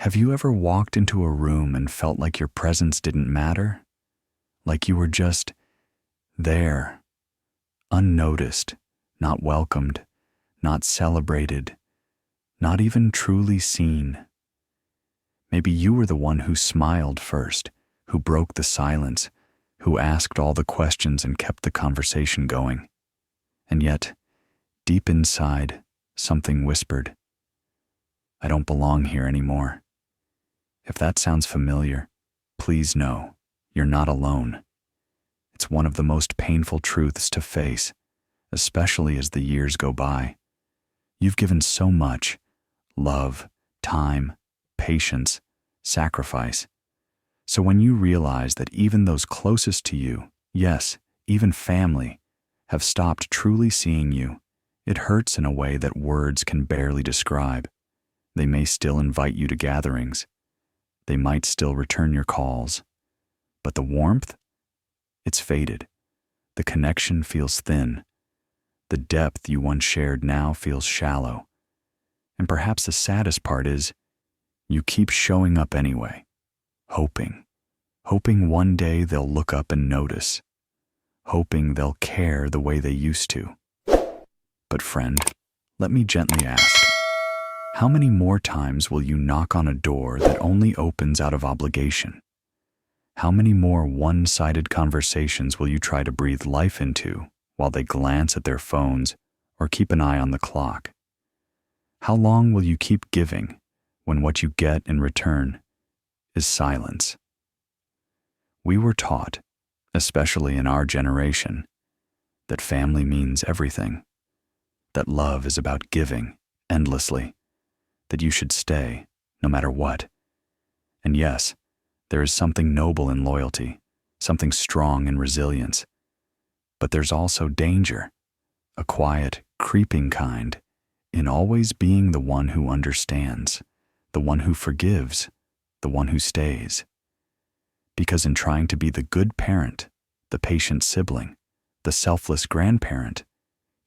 Have you ever walked into a room and felt like your presence didn't matter? Like you were just there, unnoticed, not welcomed, not celebrated, not even truly seen. Maybe you were the one who smiled first, who broke the silence, who asked all the questions and kept the conversation going. And yet, deep inside, something whispered, "I don't belong here anymore." If that sounds familiar, please know you're not alone. It's one of the most painful truths to face, especially as the years go by. You've given so much: love, time, patience, sacrifice. So when you realize that even those closest to you, yes, even family, have stopped truly seeing you, it hurts in a way that words can barely describe. They may still invite you to gatherings. They might still return your calls. But the warmth? It's faded. The connection feels thin. The depth you once shared now feels shallow. And perhaps the saddest part is, you keep showing up anyway, hoping one day they'll look up and notice, hoping they'll care the way they used to. But friend, let me gently ask, how many more times will you knock on a door that only opens out of obligation? How many more one-sided conversations will you try to breathe life into while they glance at their phones or keep an eye on the clock? How long will you keep giving when what you get in return is silence? We were taught, especially in our generation, that family means everything, that love is about giving endlessly, that you should stay no matter what. And yes, there is something noble in loyalty, something strong in resilience. But there's also danger, a quiet, creeping kind, in always being the one who understands, the one who forgives, the one who stays. Because in trying to be the good parent, the patient sibling, the selfless grandparent,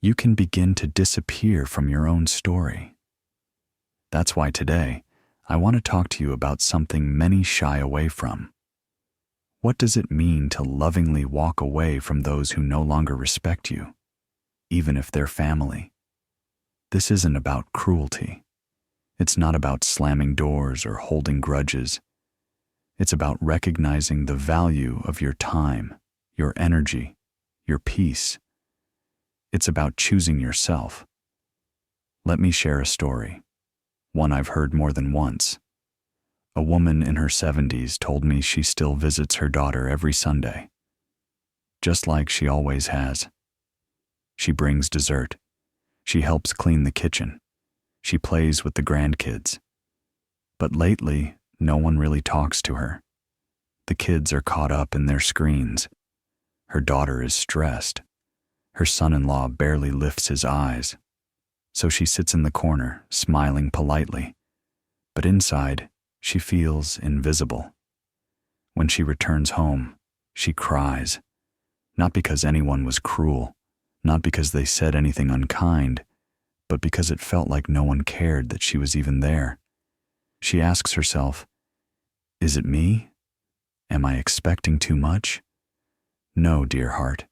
you can begin to disappear from your own story. That's why today, I want to talk to you about something many shy away from. What does it mean to lovingly walk away from those who no longer respect you, even if they're family? This isn't about cruelty. It's not about slamming doors or holding grudges. It's about recognizing the value of your time, your energy, your peace. It's about choosing yourself. Let me share a story, one I've heard more than once. A woman in her 70s told me she still visits her daughter every Sunday, just like she always has. She brings dessert. She helps clean the kitchen. She plays with the grandkids. But lately, no one really talks to her. The kids are caught up in their screens. Her daughter is stressed. Her son-in-law barely lifts his eyes. So she sits in the corner, smiling politely. But inside, she feels invisible. When she returns home, she cries. Not because anyone was cruel, not because they said anything unkind, but because it felt like no one cared that she was even there. She asks herself, is it me? Am I expecting too much? No, dear heart,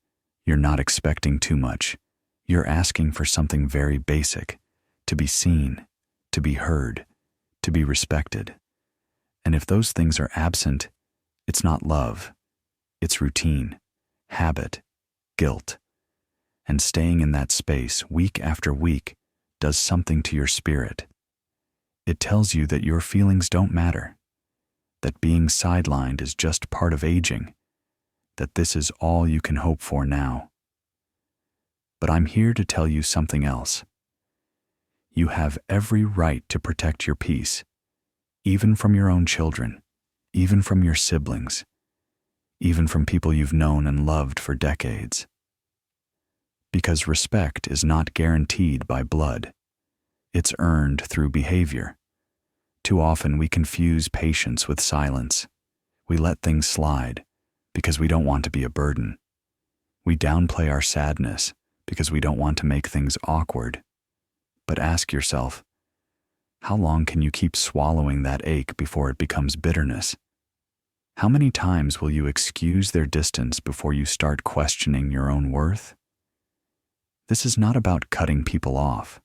you're not expecting too much. You're asking for something very basic, to be seen, to be heard, to be respected. And if those things are absent, it's not love. It's routine, habit, guilt. And staying in that space week after week does something to your spirit. It tells you that your feelings don't matter, that being sidelined is just part of aging, that this is all you can hope for now. But I'm here to tell you something else. You have every right to protect your peace, even from your own children, even from your siblings, even from people you've known and loved for decades. Because respect is not guaranteed by blood. It's earned through behavior. Too often we confuse patience with silence. We let things slide because we don't want to be a burden. We downplay our sadness because we don't want to make things awkward. But ask yourself, How long can you keep swallowing that ache before it becomes bitterness? How many times will you excuse their distance before you start questioning your own worth? This is not about cutting people off.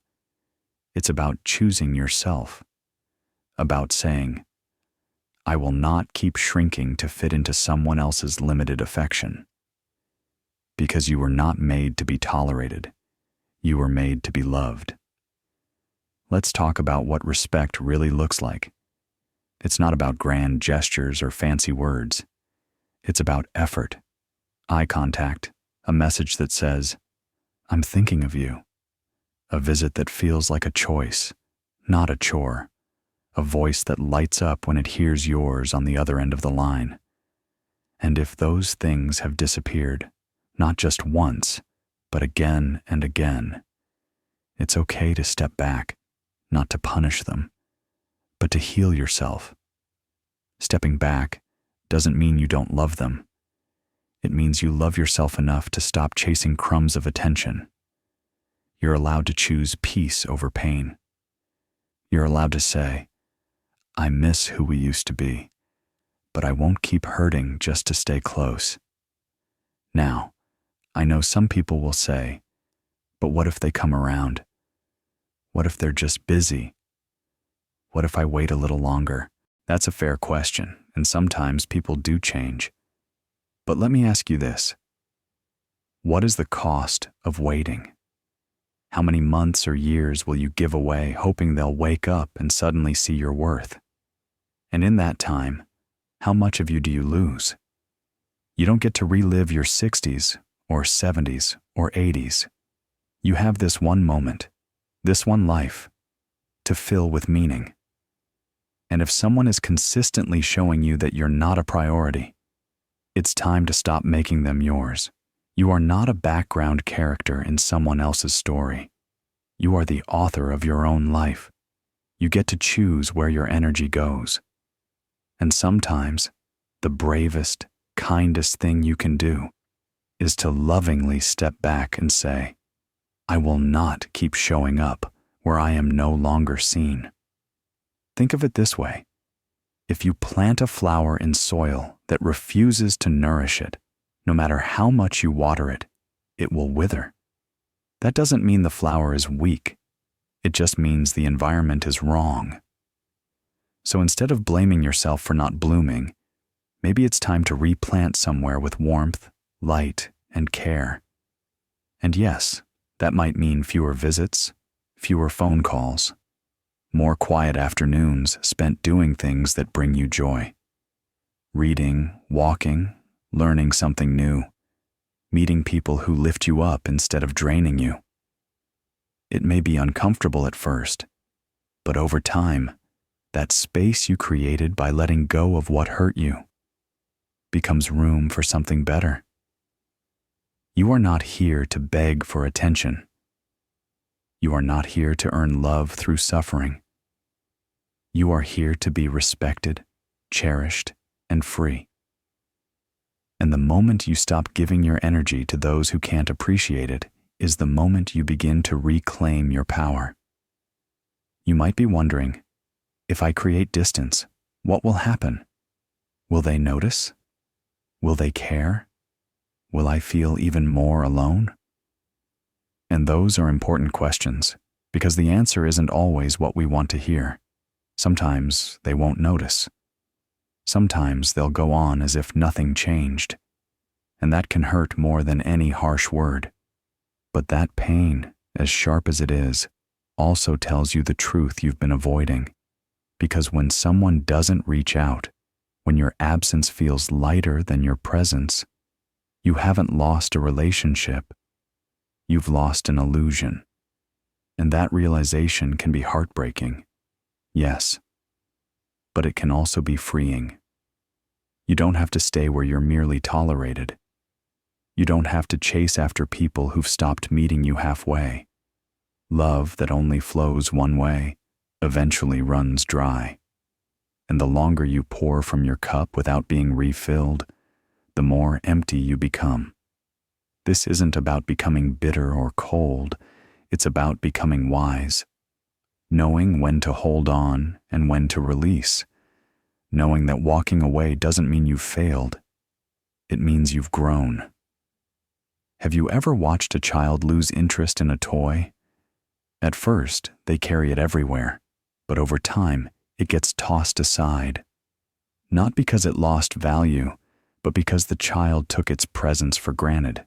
It's about choosing yourself. About saying, I will not keep shrinking to fit into someone else's limited affection. Because you were not made to be tolerated. You were made to be loved. Let's talk about what respect really looks like. It's not about grand gestures or fancy words. It's about effort, eye contact, a message that says, I'm thinking of you. A visit that feels like a choice, not a chore. A voice that lights up when it hears yours on the other end of the line. And if those things have disappeared, not just once, but again and again, it's okay to step back, not to punish them, but to heal yourself. Stepping back doesn't mean you don't love them. It means you love yourself enough to stop chasing crumbs of attention. You're allowed to choose peace over pain. You're allowed to say, I miss who we used to be, but I won't keep hurting just to stay close. Now, I know some people will say, but what if they come around? What if they're just busy? What if I wait a little longer? That's a fair question, and sometimes people do change. But let me ask you this. What is the cost of waiting? How many months or years will you give away hoping they'll wake up and suddenly see your worth? And in that time, how much of you do you lose? You don't get to relive your 60s or 70s or 80s. You have this one moment, this one life, to fill with meaning. And if someone is consistently showing you that you're not a priority, it's time to stop making them yours. You are not a background character in someone else's story. You are the author of your own life. You get to choose where your energy goes. And sometimes, the bravest, kindest thing you can do is to lovingly step back and say, I will not keep showing up where I am no longer seen. Think of it this way. If you plant a flower in soil that refuses to nourish it, no matter how much you water it, it will wither. That doesn't mean the flower is weak. It just means the environment is wrong. So instead of blaming yourself for not blooming, maybe it's time to replant somewhere with warmth, light, and care. And yes, that might mean fewer visits, fewer phone calls, more quiet afternoons spent doing things that bring you joy. Reading, walking, learning something new, meeting people who lift you up instead of draining you. It may be uncomfortable at first, but over time, that space you created by letting go of what hurt you becomes room for something better. You are not here to beg for attention. You are not here to earn love through suffering. You are here to be respected, cherished, and free. And the moment you stop giving your energy to those who can't appreciate it is the moment you begin to reclaim your power. You might be wondering, if I create distance, what will happen? Will they notice? Will they care? Will I feel even more alone? And those are important questions, because the answer isn't always what we want to hear. Sometimes they won't notice. Sometimes they'll go on as if nothing changed. And that can hurt more than any harsh word. But that pain, as sharp as it is, also tells you the truth you've been avoiding. Because when someone doesn't reach out, when your absence feels lighter than your presence, you haven't lost a relationship. You've lost an illusion. And that realization can be heartbreaking. Yes. But it can also be freeing. You don't have to stay where you're merely tolerated. You don't have to chase after people who've stopped meeting you halfway. Love that only flows one way eventually runs dry. And the longer you pour from your cup without being refilled, the more empty you become. This isn't about becoming bitter or cold. It's about becoming wise. knowing when to hold on and when to release, knowing that walking away doesn't mean you've failed. It means you've grown. Have you ever watched a child lose interest in a toy? At first, they carry it everywhere, but over time, it gets tossed aside. Not because it lost value, but because the child took its presence for granted.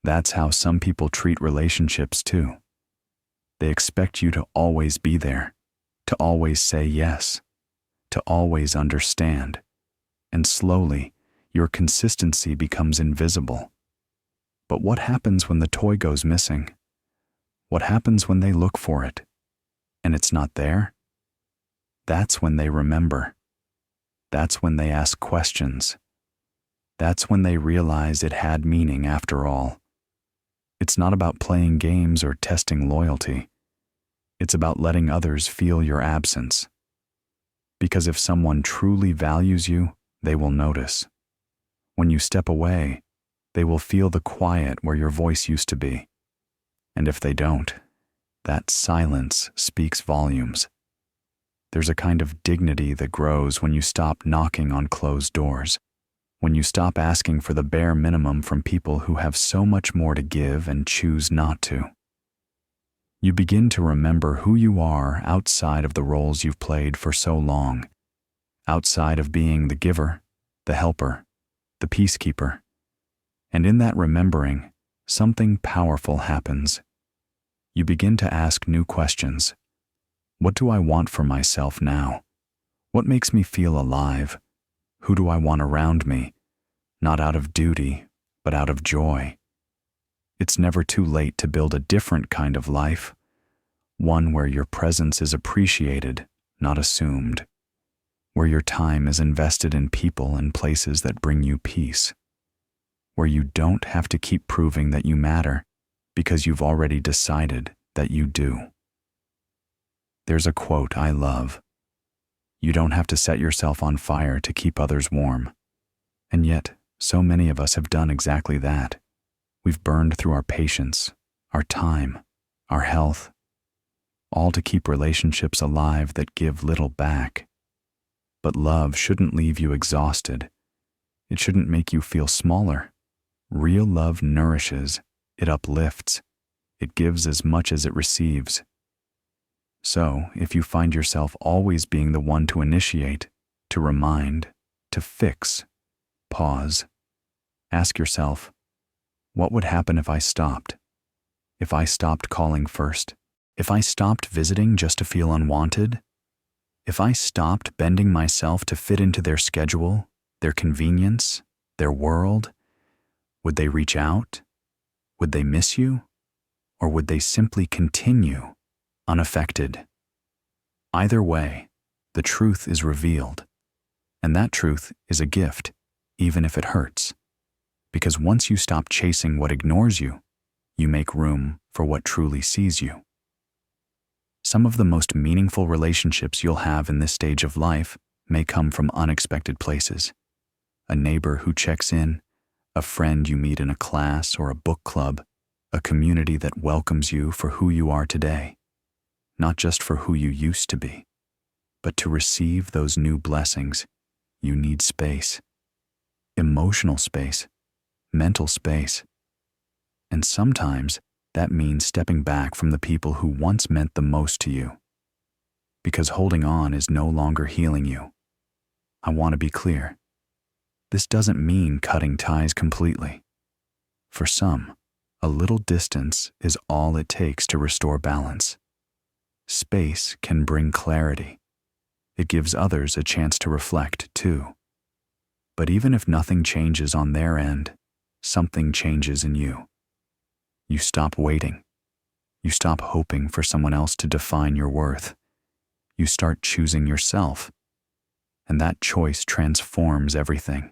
That's how some people treat relationships too. They expect you to always be there, to always say yes, to always understand, and slowly, your consistency becomes invisible. But what happens when the toy goes missing? What happens when they look for it, and it's not there? That's when they remember. That's when they ask questions. That's when they realize it had meaning after all. It's not about playing games or testing loyalty. It's about letting others feel your absence. Because if someone truly values you, they will notice. When you step away, they will feel the quiet where your voice used to be. And if they don't, that silence speaks volumes. There's a kind of dignity that grows when you stop knocking on closed doors, when you stop asking for the bare minimum from people who have so much more to give and choose not to. You begin to remember who you are outside of the roles you've played for so long, outside of being the giver, the helper, the peacekeeper. And in that remembering, something powerful happens. You begin to ask new questions. What do I want for myself now? What makes me feel alive? Who do I want around me? Not out of duty, but out of joy. It's never too late to build a different kind of life, one where your presence is appreciated, not assumed, where your time is invested in people and places that bring you peace, where you don't have to keep proving that you matter because you've already decided that you do. There's a quote I love. You don't have to set yourself on fire to keep others warm. And yet, so many of us have done exactly that. We've burned through our patience, our time, our health, all to keep relationships alive that give little back. But love shouldn't leave you exhausted. It shouldn't make you feel smaller. Real love nourishes, it uplifts, it gives as much as it receives. So, if you find yourself always being the one to initiate, to remind, to fix, pause. Ask yourself, what would happen if I stopped? If I stopped calling first? If I stopped visiting just to feel unwanted? If I stopped bending myself to fit into their schedule, their convenience, their world? Would they reach out? Would they miss you? Or would they simply continue, unaffected? Either way, the truth is revealed. And that truth is a gift, even if it hurts. Because once you stop chasing what ignores you, you make room for what truly sees you. Some of the most meaningful relationships you'll have in this stage of life may come from unexpected places. A neighbor who checks in, a friend you meet in a class or a book club, a community that welcomes you for who you are today, not just for who you used to be. But to receive those new blessings, you need space. Emotional space, mental space. And sometimes that means stepping back from the people who once meant the most to you. Because holding on is no longer healing you. I want to be clear. This doesn't mean cutting ties completely. For some, a little distance is all it takes to restore balance. Space can bring clarity. It gives others a chance to reflect, too. But even if nothing changes on their end, something changes in you. You stop waiting. You stop hoping for someone else to define your worth. You start choosing yourself. And that choice transforms everything.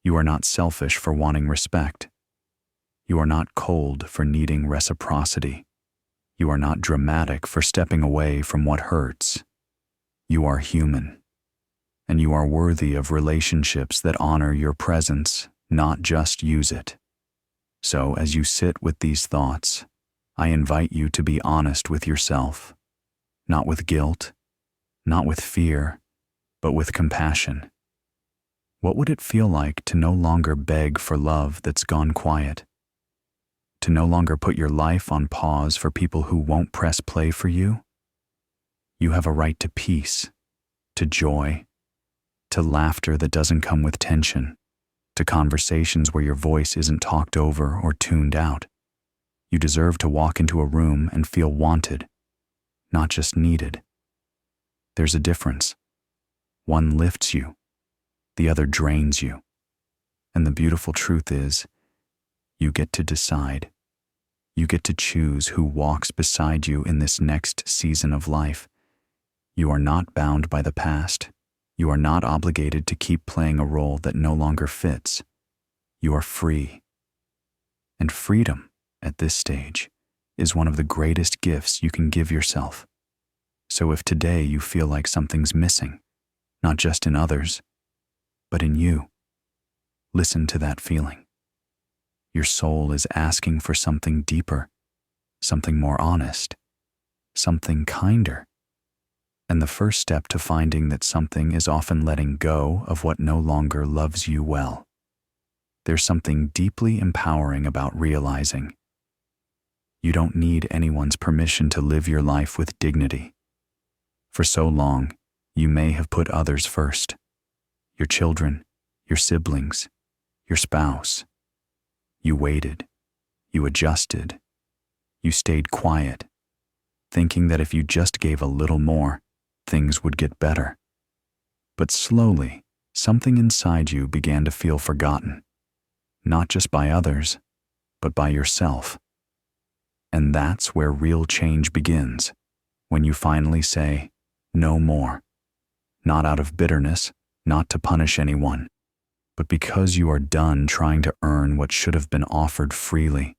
You are not selfish for wanting respect. You are not cold for needing reciprocity. You are not dramatic for stepping away from what hurts. You are human. And you are worthy of relationships that honor your presence, not just use it. So as you sit with these thoughts, I invite you to be honest with yourself. not with guilt, not with fear, but with compassion. What would it feel like to no longer beg for love that's gone quiet? To no longer put your life on pause for people who won't press play for you? You have a right to peace, to joy, to laughter that doesn't come with tension, to conversations where your voice isn't talked over or tuned out. You deserve to walk into a room and feel wanted, not just needed. There's a difference. One lifts you, the other drains you. And the beautiful truth is, you get to decide. You get to choose who walks beside you in this next season of life. You are not bound by the past. You are not obligated to keep playing a role that no longer fits. You are free. And freedom, at this stage, is one of the greatest gifts you can give yourself. So if today you feel like something's missing, not just in others, but in you, listen to that feeling. Your soul is asking for something deeper, something more honest, something kinder. And the first step to finding that something is often letting go of what no longer loves you well. There's something deeply empowering about realizing you don't need anyone's permission to live your life with dignity. For so long, you may have put others first. Your children, your siblings, your spouse. You waited, you adjusted, you stayed quiet, thinking that if you just gave a little more, things would get better. But slowly, something inside you began to feel forgotten, not just by others, but by yourself. And that's where real change begins, when you finally say, no more. Not out of bitterness, not to punish anyone, but because you are done trying to earn what should have been offered freely.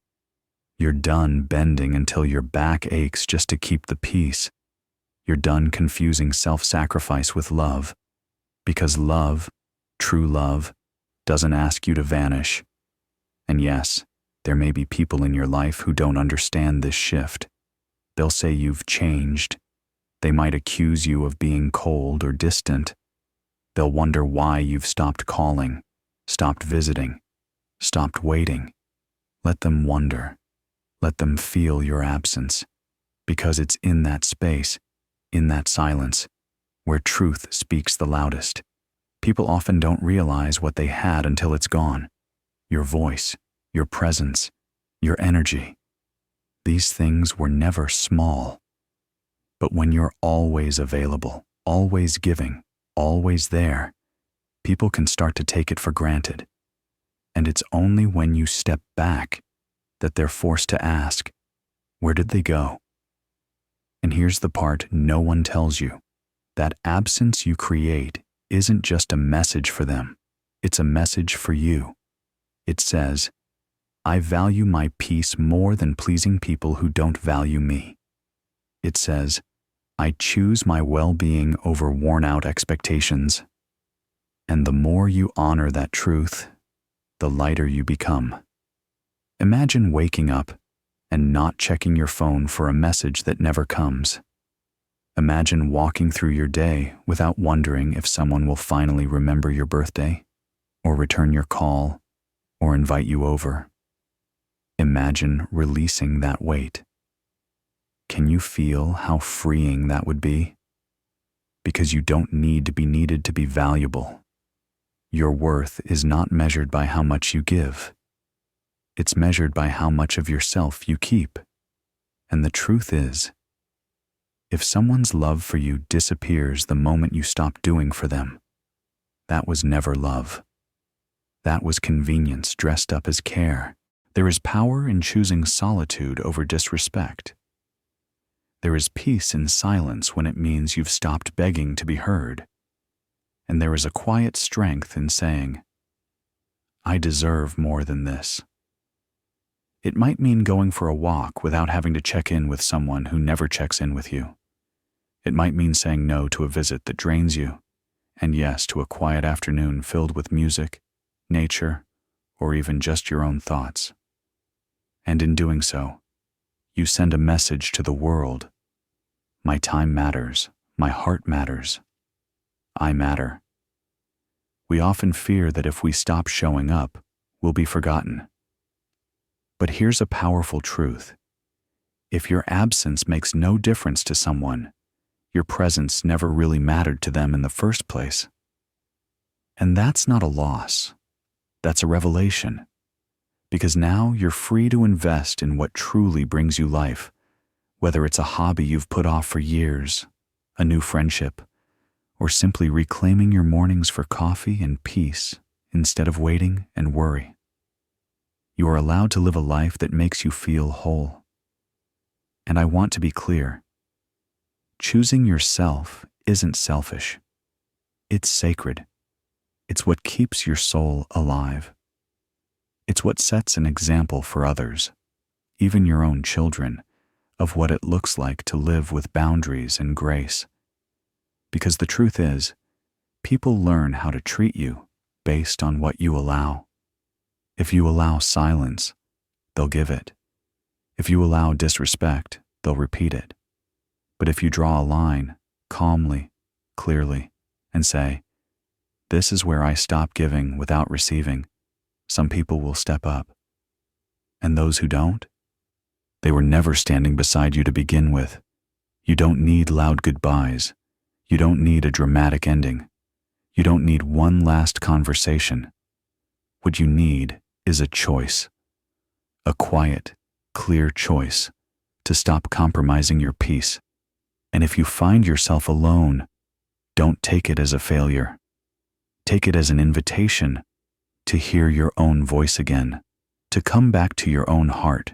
You're done bending until your back aches just to keep the peace. You're done confusing self-sacrifice with love, because love, true love, doesn't ask you to vanish. And yes, there may be people in your life who don't understand this shift. They'll say you've changed. They might accuse you of being cold or distant. They'll wonder why you've stopped calling, stopped visiting, stopped waiting. Let them wonder. Let them feel your absence, because it's in that space, in that silence, where truth speaks the loudest. People often don't realize what they had until it's gone. Your voice, your presence, your energy. These things were never small. But when you're always available, always giving, always there, people can start to take it for granted. And it's only when you step back that they're forced to ask, where did they go? And here's the part no one tells you. That absence you create isn't just a message for them. It's a message for you. It says, I value my peace more than pleasing people who don't value me. It says, I choose my well-being over worn-out expectations. And the more you honor that truth, the lighter you become. Imagine waking up and not checking your phone for a message that never comes. Imagine walking through your day without wondering if someone will finally remember your birthday, or return your call, or invite you over. Imagine releasing that weight. Can you feel how freeing that would be? Because you don't need to be needed to be valuable. Your worth is not measured by how much you give. It's measured by how much of yourself you keep. And the truth is, if someone's love for you disappears the moment you stop doing for them, that was never love. That was convenience dressed up as care. There is power in choosing solitude over disrespect. There is peace in silence when it means you've stopped begging to be heard. And there is a quiet strength in saying, I deserve more than this. It might mean going for a walk without having to check in with someone who never checks in with you. It might mean saying no to a visit that drains you, and yes to a quiet afternoon filled with music, nature, or even just your own thoughts. And in doing so, you send a message to the world. My time matters. My heart matters. I matter. We often fear that if we stop showing up, we'll be forgotten. But here's a powerful truth. If your absence makes no difference to someone, your presence never really mattered to them in the first place. And that's not a loss. That's a revelation. Because now you're free to invest in what truly brings you life, whether it's a hobby you've put off for years, a new friendship, or simply reclaiming your mornings for coffee and peace instead of waiting and worry. You are allowed to live a life that makes you feel whole. And I want to be clear. Choosing yourself isn't selfish. It's sacred. It's what keeps your soul alive. It's what sets an example for others, even your own children, of what it looks like to live with boundaries and grace. Because the truth is, people learn how to treat you based on what you allow. If you allow silence, they'll give it. If you allow disrespect, they'll repeat it. But if you draw a line, calmly, clearly, and say, "This is where I stop giving without receiving," some people will step up. And those who don't? They were never standing beside you to begin with. You don't need loud goodbyes. You don't need a dramatic ending. You don't need one last conversation. What you need is a choice. A quiet, clear choice to stop compromising your peace. And if you find yourself alone, don't take it as a failure. Take it as an invitation to hear your own voice again, to come back to your own heart,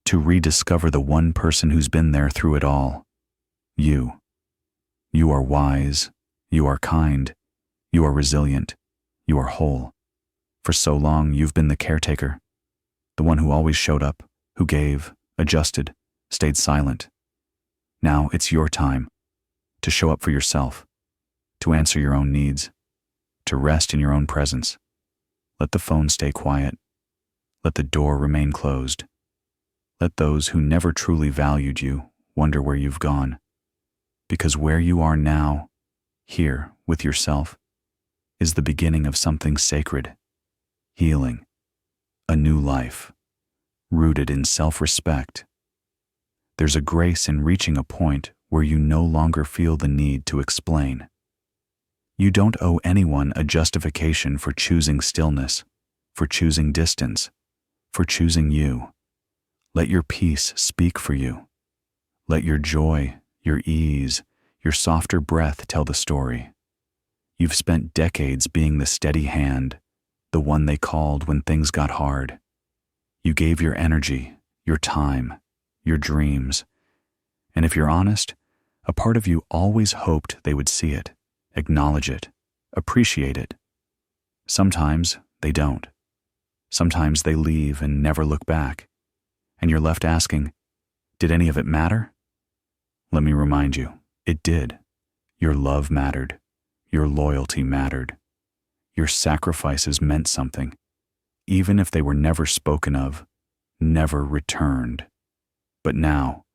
to rediscover the one person who's been there through it all. You. You are wise. You are kind. You are resilient. You are whole. For so long, you've been the caretaker, the one who always showed up, who gave, adjusted, stayed silent. Now it's your time to show up for yourself, to answer your own needs, to rest in your own presence. Let the phone stay quiet. Let the door remain closed. Let those who never truly valued you wonder where you've gone. Because where you are now, here with yourself, is the beginning of something sacred, healing, a new life, rooted in self-respect. There's a grace in reaching a point where you no longer feel the need to explain. You don't owe anyone a justification for choosing stillness, for choosing distance, for choosing you. Let your peace speak for you. Let your joy, your ease, your softer breath tell the story. You've spent decades being the steady hand, the one they called when things got hard. You gave your energy, your time, your dreams. And if you're honest, a part of you always hoped they would see it, acknowledge it, appreciate it. Sometimes they don't. Sometimes they leave and never look back. And you're left asking, did any of it matter? Let me remind you, it did. Your love mattered. Your loyalty mattered. Your sacrifices meant something, even if they were never spoken of, never returned. But now,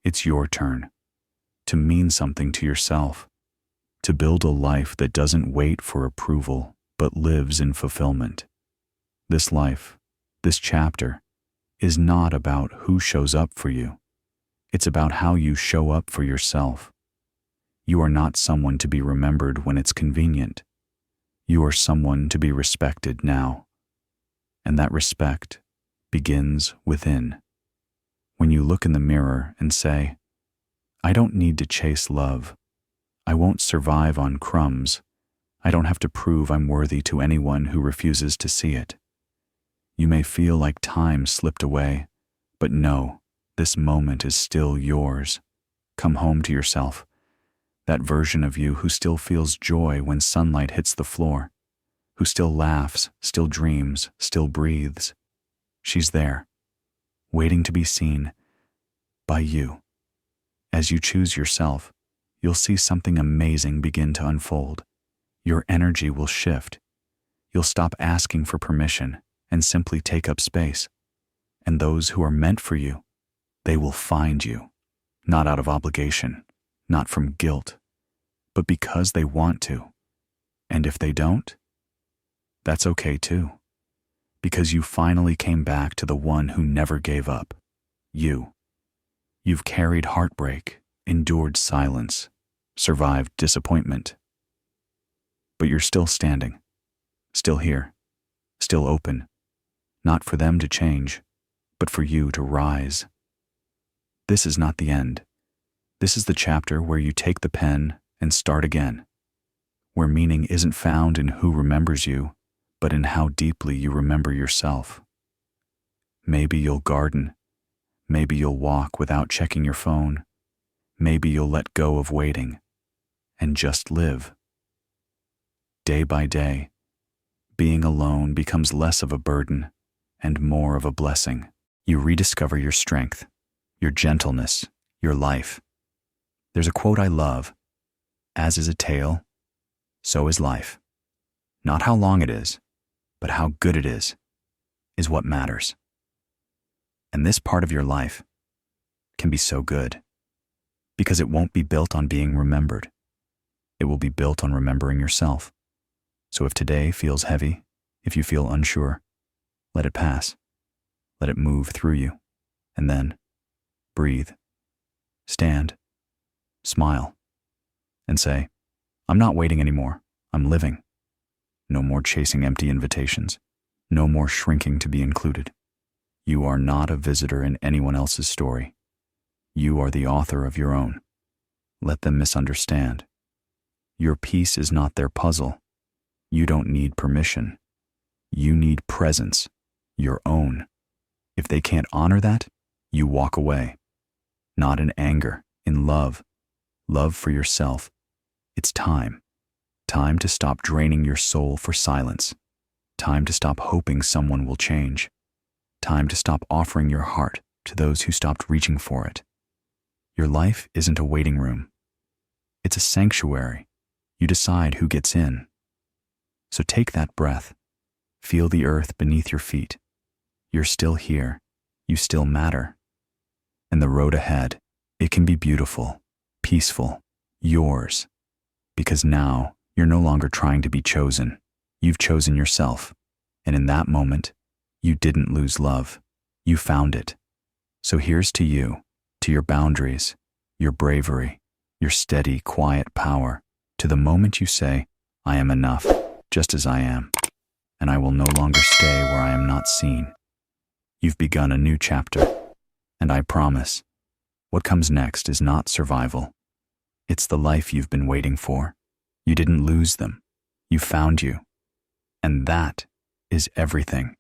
it's your turn to mean something to yourself, to build a life that doesn't wait for approval, but lives in fulfillment. This life, this chapter, is not about who shows up for you. It's about how you show up for yourself. You are not someone to be remembered when it's convenient. You are someone to be respected now. And that respect begins within. When you look in the mirror and say, I don't need to chase love. I won't survive on crumbs. I don't have to prove I'm worthy to anyone who refuses to see it. You may feel like time slipped away, but no, this moment is still yours. Come home to yourself. That version of you who still feels joy when sunlight hits the floor, who still laughs, still dreams, still breathes. She's there, waiting to be seen by you. As you choose yourself, you'll see something amazing begin to unfold. Your energy will shift. You'll stop asking for permission and simply take up space. And those who are meant for you, they will find you, not out of obligation, not from guilt, but because they want to. And if they don't, that's okay too, because you finally came back to the one who never gave up, you. You've carried heartbreak, endured silence, survived disappointment. But you're still standing, still here, still open, not for them to change, but for you to rise. This is not the end. This is the chapter where you take the pen and start again, where meaning isn't found in who remembers you, but in how deeply you remember yourself. Maybe you'll garden. Maybe you'll walk without checking your phone. Maybe you'll let go of waiting and just live. Day by day, being alone becomes less of a burden and more of a blessing. You rediscover your strength, your gentleness, your life. There's a quote I love: "As is a tale, so is life." Not how long it is, but how good it is what matters. And this part of your life can be so good because it won't be built on being remembered. It will be built on remembering yourself. So if today feels heavy, if you feel unsure, let it pass. Let it move through you. And then breathe, stand, smile, and say, "I'm not waiting anymore. I'm living." No more chasing empty invitations. No more shrinking to be included. You are not a visitor in anyone else's story. You are the author of your own. Let them misunderstand. Your piece is not their puzzle. You don't need permission. You need presence, your own. If they can't honor that, you walk away. Not in anger, in love. Love for yourself. It's time. Time to stop draining your soul for silence. Time to stop hoping someone will change. Time to stop offering your heart to those who stopped reaching for it. Your life isn't a waiting room. It's a sanctuary. You decide who gets in. So take that breath. Feel the earth beneath your feet. You're still here. You still matter. And the road ahead, it can be beautiful, peaceful, yours. Because now you're no longer trying to be chosen. You've chosen yourself. And in that moment, you didn't lose love. You found it. So here's to you, to your boundaries, your bravery, your steady, quiet power, to the moment you say, "I am enough, just as I am, and I will no longer stay where I am not seen." You've begun a new chapter, and I promise, what comes next is not survival. It's the life you've been waiting for. You didn't lose them. You found you. And that is everything.